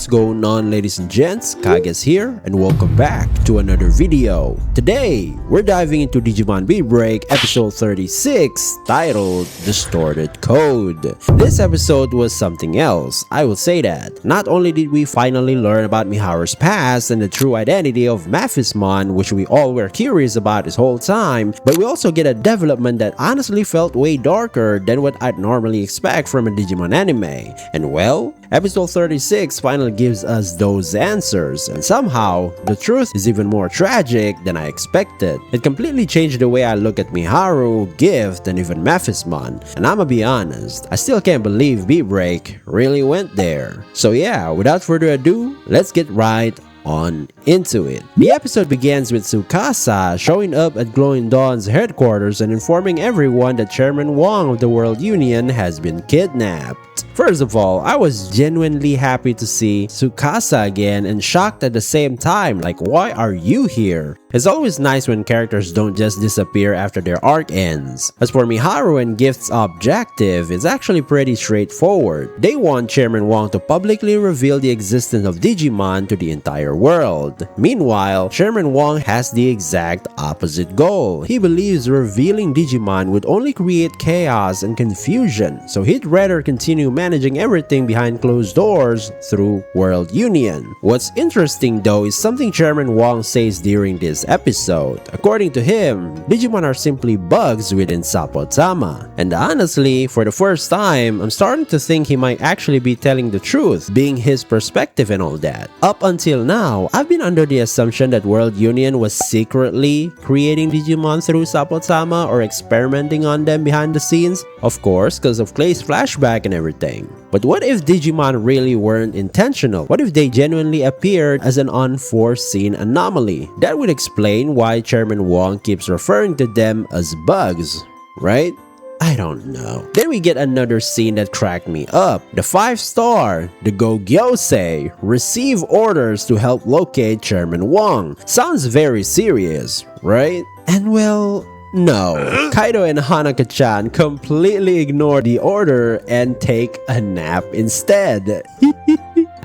what's going on, ladies and gents? Kages here, and welcome back to another video. Today, we're diving into Digimon Beatbreak episode 36, titled Distorted Code. This episode was something else, I will say that. Not only did we finally learn about Miharu's past and the true identity of Pristimon, which we all were curious about this whole time, but we also get a development that honestly felt way darker than what I'd normally expect from a Digimon anime. And well, episode 36 finally gives us those answers, and somehow, the truth is even more tragic than I expected. It completely changed the way I look at Miharu, Gift, and even Pristimon, and I'ma be honest, I still can't believe Beatbreak really went there. So yeah, without further ado, let's get right on into it. The episode begins with Tsukasa showing up at Glowing Dawn's headquarters and informing everyone that Chairman Wong of the World Union has been kidnapped. First of all, I was genuinely happy to see Tsukasa again and shocked at the same time, like, why are you here? It's always nice when characters don't just disappear after their arc ends. As for Miharu and Gift's objective, it's actually pretty straightforward. They want Chairman Wong to publicly reveal the existence of Digimon to the entire world. Meanwhile, Chairman Wong has the exact opposite goal. He believes revealing Digimon would only create chaos and confusion, so he'd rather continue managing everything behind closed doors through World Union. What's interesting though is something Chairman Wong says during this episode. According to him, Digimon are simply bugs within Sapotama. And honestly, for the first time, I'm starting to think he might actually be telling the truth, being his perspective and all that. Up until now, I've been under the assumption that World Union was secretly creating Digimon through Sapotama or experimenting on them behind the scenes, of course because of Clay's flashback and everything. But what if Digimon really weren't intentional? What if they genuinely appeared as an unforeseen anomaly? That would explain why Chairman Wong keeps referring to them as bugs, right? I don't know. Then we get another scene that cracked me up. The 5-star, the Gogyosei, receive orders to help locate Chairman Wong. Sounds very serious, right? And well, no. Kaido and Hanaka-chan completely ignore the order and take a nap instead.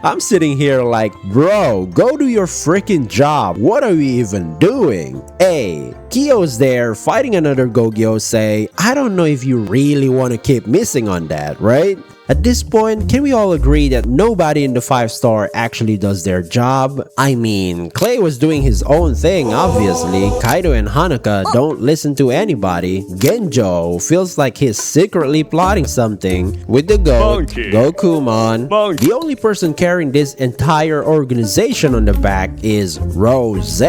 I'm sitting here like, bro, go do your freaking job. What are we even doing? Hey, Kyo's there fighting another Gogyosei. I don't know if you really want to keep missing on that, right? At this point, can we all agree that nobody in the 5-star actually does their job? I mean, Clay was doing his own thing, obviously. Kaido and Hanaka don't listen to anybody. Genjo feels like he's secretly plotting something with the goat, Gekkomon. The only person carrying this entire organization on the back is Rose.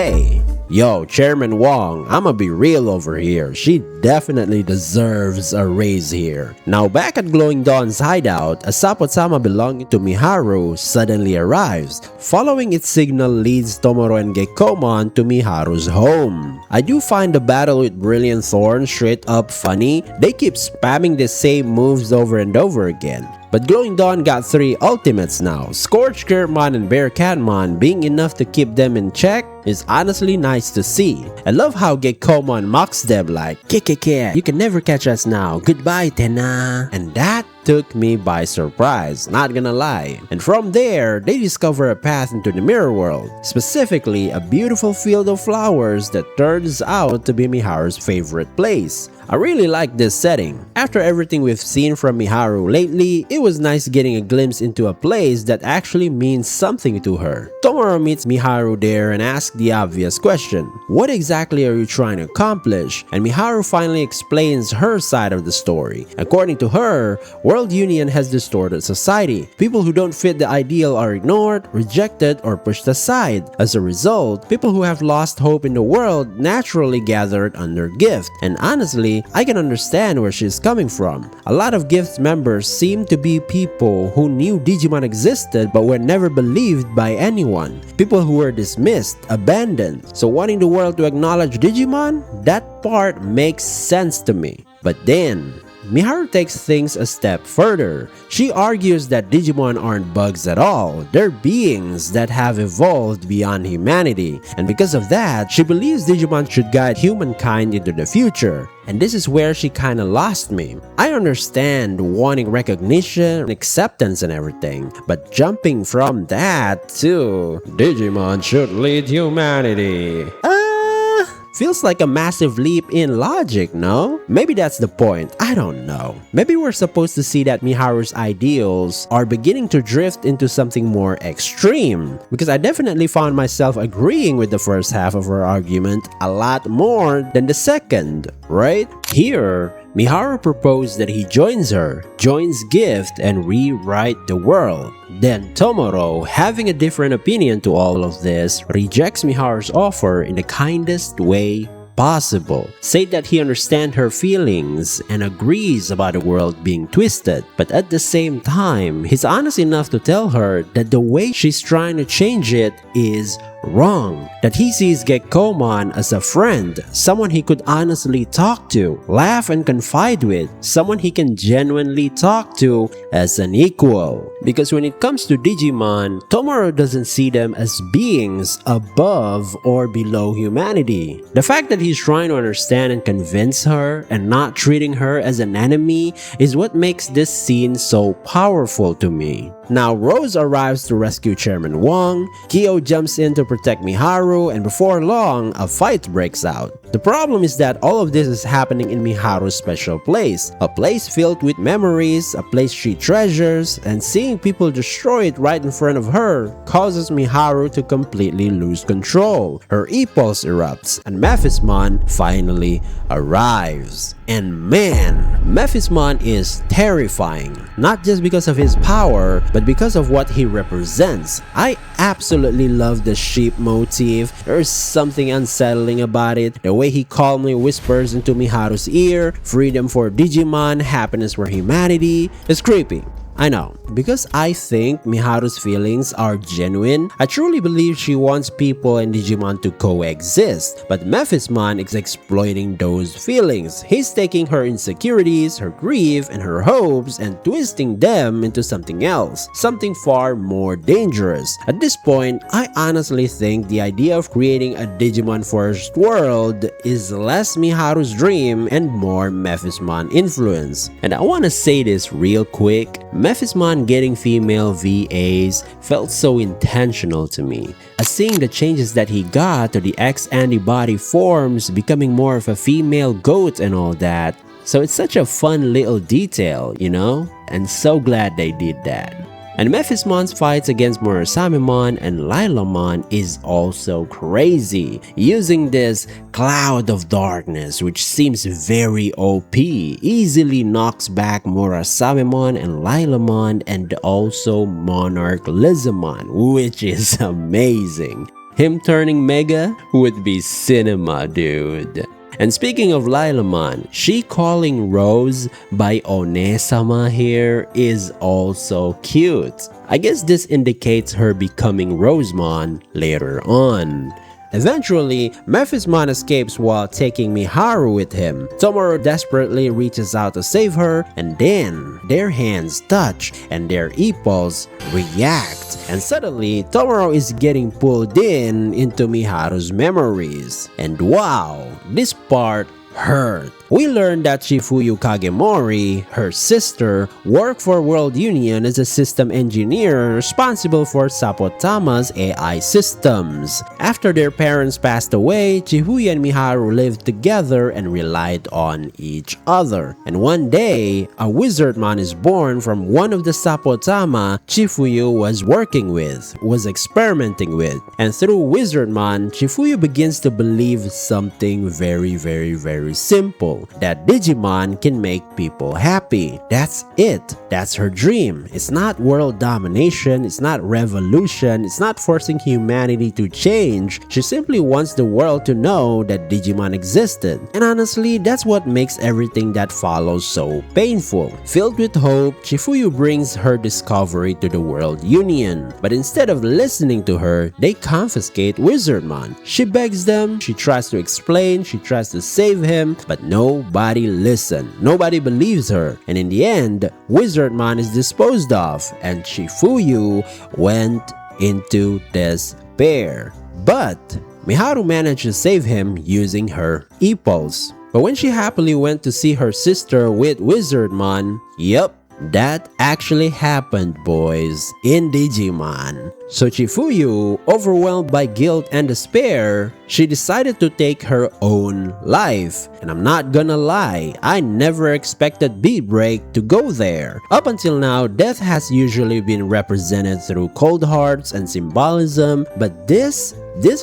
Yo, Chairman Wong, I'ma be real over here. She definitely deserves a raise here. Now back at Glowing Dawn's hideout, a Sapotama belonging to Miharu suddenly arrives. Following its signal leads Tomoro and Gekkomon to Miharu's home. I do find the battle with Brilliant Thorn straight up funny. They keep spamming the same moves over and over again. But Glowing Dawn got 3 ultimates now. Scorch, Germon, and Bearcatmon being enough to keep them in check is honestly nice to see. I love how Gekkomon mocks them like, "Kekeke, you can never catch us now. Goodbye, Tena." And that took me by surprise, not gonna lie. And from there, they discover a path into the mirror world, specifically a beautiful field of flowers that turns out to be Miharu's favorite place. I really like this setting. After everything we've seen from Miharu lately, it was nice getting a glimpse into a place that actually means something to her. Tomoro meets Miharu there and asks the obvious question, what exactly are you trying to accomplish? And Miharu finally explains her side of the story. According to her, World Union has distorted society. People who don't fit the ideal are ignored, rejected, or pushed aside. As a result, people who have lost hope in the world naturally gathered under Gift. And honestly, I can understand where she's coming from. A lot of Gift's members seem to be people who knew Digimon existed but were never believed by anyone. People who were dismissed, abandoned. So wanting the world to acknowledge Digimon? That part makes sense to me. But then, Miharu takes things a step further. She argues that Digimon aren't bugs at all, they're beings that have evolved beyond humanity, and because of that, she believes Digimon should guide humankind into the future. And this is where she kinda lost me. I understand wanting recognition, acceptance and everything, but jumping from that to Digimon should lead humanity. Feels like a massive leap in logic, no? Maybe that's the point, I don't know. Maybe we're supposed to see that Miharu's ideals are beginning to drift into something more extreme, because I definitely found myself agreeing with the first half of her argument a lot more than the second, right? Here, Miharu proposed that he joins her, joins Gift, and rewrite the world. Then Tomoro, having a different opinion to all of this, rejects Miharu's offer in the kindest way possible. Say that he understands her feelings and agrees about the world being twisted, but at the same time, he's honest enough to tell her that the way she's trying to change it is wrong. That he sees Gekkomon as a friend, someone he could honestly talk to, laugh and confide with, someone he can genuinely talk to as an equal. Because when it comes to Digimon, Tomoro doesn't see them as beings above or below humanity. The fact that he's trying to understand and convince her and not treating her as an enemy is what makes this scene so powerful to me. Now Rose arrives to rescue Chairman Wong, Kyo jumps in to protect Miharu, and before long, a fight breaks out. The problem is that all of this is happening in Miharu's special place, a place filled with memories, a place she treasures, and seeing people destroy it right in front of her causes Miharu to completely lose control. Her E-Pulse erupts, and Mephismon finally arrives. And man, Mephismon is terrifying, not just because of his power, but because of what he represents. I absolutely love the sheep motif. There's something unsettling about it. The way he calmly whispers into Miharu's ear, freedom for Digimon, happiness for humanity, is creepy. I know, because I think Miharu's feelings are genuine. I truly believe she wants people and Digimon to coexist, but Mephismon is exploiting those feelings. He's taking her insecurities, her grief, and her hopes and twisting them into something else, something far more dangerous. At this point, I honestly think the idea of creating a Digimon first world is less Miharu's dream and more Mephismon influence. And I want to say this real quick. Mephismon getting female VAs felt so intentional to me, as seeing the changes that he got to the X-antibody forms, becoming more of a female goat and all that. So it's such a fun little detail, you know? And so glad they did that. And Mephismon's fights against Murasamemon and Lizamon is also crazy, using this cloud of darkness which seems very OP, easily knocks back Murasamemon and Lizamon and also Monarch Lizamon, which is amazing. Him turning Mega would be cinema, dude. And speaking of Lizamon, she calling Rose by One-sama here is also cute. I guess this indicates her becoming Rosemon later on. Eventually, Mephismon escapes while taking Miharu with him. Tomoro desperately reaches out to save her, and then their hands touch and their E-Pulse react. And suddenly, Tomoro is getting pulled into Miharu's memories. And wow, this part hurt. We learned that Shifuyu Kagemori, her sister, worked for World Union as a system engineer responsible for Sapotama's AI systems. After their parents passed away, Chifuyu and Miharu lived together and relied on each other. And one day, a Wizardmon is born from one of the Sapotama Chifuyu was working with, was experimenting with. And through Wizardmon, Chifuyu begins to believe something very simple. That Digimon can make people happy. That's it. That's her dream. It's not world domination, it's not revolution, it's not forcing humanity to change. She simply wants the world to know that Digimon existed. And honestly, that's what makes everything that follows so painful. Filled with hope, Chifuyu brings her discovery to the World Union. But instead of listening to her, they confiscate Wizardmon. She begs them, she tries to explain, she tries to save him, but no nobody listened. Nobody believes her. And in the end, Wizardmon is disposed of, and Chifuyu went into despair. But Miharu managed to save him using her E-Pulse. But when she happily went to see her sister with Wizardmon, yep, that actually happened, boys, in Digimon. So Chifuyu, overwhelmed by guilt and despair, she decided to take her own life. And I'm not gonna lie, I never expected Beatbreak to go there. Up until now, death has usually been represented through cold hearts and symbolism, but this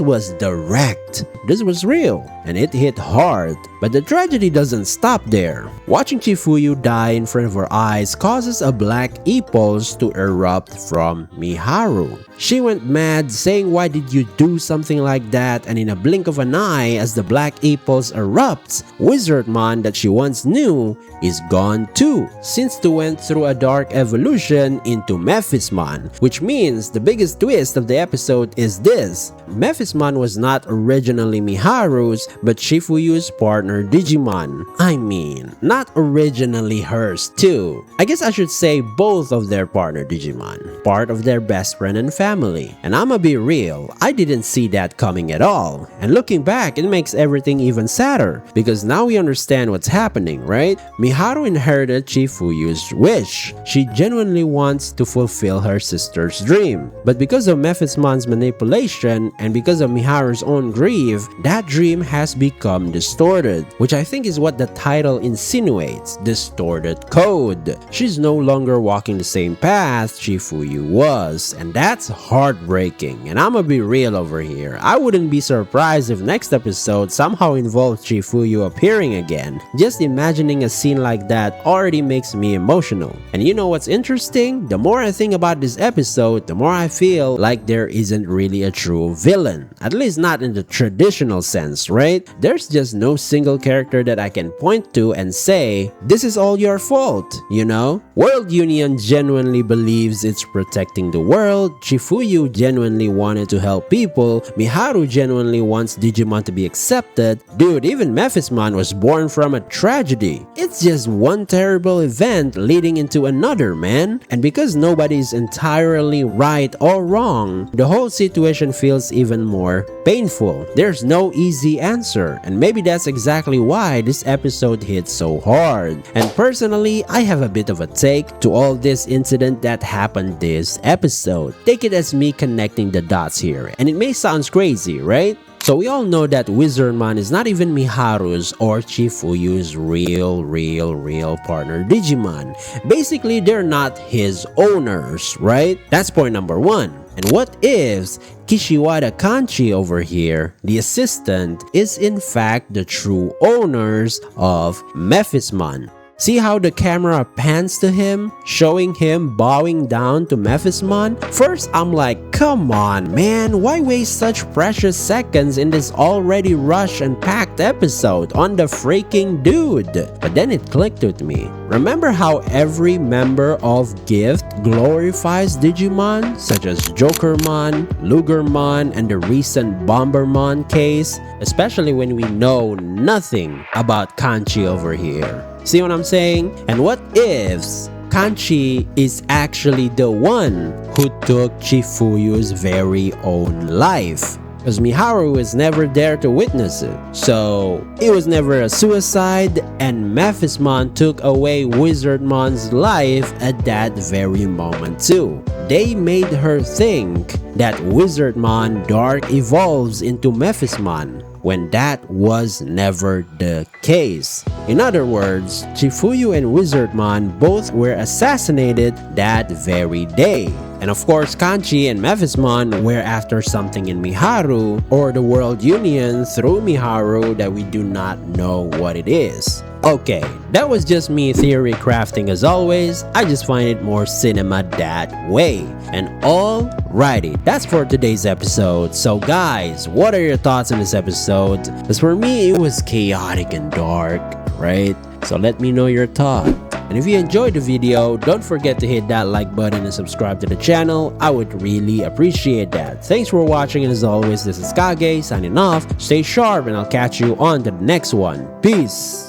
was direct. This was real, and it hit hard. But the tragedy doesn't stop there. Watching Chifuyu die in front of her eyes causes a black E-Pulse to erupt from Miharu. She went mad, saying, "Why did you do something like that?" And in a blink of an eye, as the black E-Pulse erupts, Wizardmon that she once knew is gone too, since they went through a dark evolution into Mephismon, which means the biggest twist of the episode is this: Mephismon was not originally Miharu's, but Chifuyu's partner Digimon. I mean, not originally hers too. I guess I should say both of their partner Digimon, part of their best friend and family. And I'ma be real, I didn't see that coming at all. And looking back, it makes everything even sadder, because now we understand what's happening, right? Miharu inherited Chifuyu's wish. She genuinely wants to fulfill her sister's dream. But because of Mephismon's manipulation and because of Miharu's own grief, that dream has become distorted, which I think is what the title insinuates: distorted code. She's no longer walking the same path Chifuyu was, and that's heartbreaking. And I'ma be real over here, I wouldn't be surprised if next episode somehow involves Chifuyu appearing again. Just imagining a scene like that already makes me emotional. And you know what's interesting? The more I think about this episode, the more I feel like there isn't really a true villain. At least not in the traditional sense, right? There's just no single character that I can point to and say, "This is all your fault," you know? World Union genuinely believes it's protecting the world, Chifuyu genuinely wanted to help people, Miharu genuinely wants Digimon to be accepted, dude, even Mephismon was born from a tragedy. It's just one terrible event leading into another, man. And because nobody's entirely right or wrong, the whole situation feels even more painful. There's no easy answer, and maybe that's exactly why this episode hits so hard. And personally, I have a bit of a take to all this incident that happened this episode. Take it as me connecting the dots here, and it may sound crazy, right? So we all know that Wizardmon is not even Miharu's or Chifuyu's real partner Digimon. Basically, they're not his owners, right? That's point number one. And what if Kishiwada Kanchi over here, the assistant, is in fact the true owners of Mephismon? See how the camera pans to him, showing him bowing down to Mephismon? First, I'm like, come on, man, why waste such precious seconds in this already rushed and packed episode on the freaking dude? But then it clicked with me. Remember how every member of Gift glorifies Digimon, such as Jokermon, Lugermon, and the recent Bombermon case? Especially when we know nothing about Kanchi over here. See what I'm saying? And what if Kanchi is actually the one who took Chifuyu's very own life? Because Miharu was never there to witness it. So it was never a suicide, and Mephismon took away Wizardmon's life at that very moment too. They made her think that Wizardmon dark evolves into Mephismon, when that was never the case. In other words, Chifuyu and Wizardmon both were assassinated that very day. And of course, Kanchi and Mephismon were after something in Miharu or the World Union through Miharu that we do not know what it is. Okay, that was just me theory crafting as always. I just find it more cinema that way. And alrighty, that's for today's episode. So guys, what are your thoughts on this episode? Because for me, it was chaotic and dark, right? So let me know your thoughts. And if you enjoyed the video, don't forget to hit that like button and subscribe to the channel. I would really appreciate that. Thanks for watching, and as always, this is Kage signing off. Stay sharp, and I'll catch you on the next one. Peace!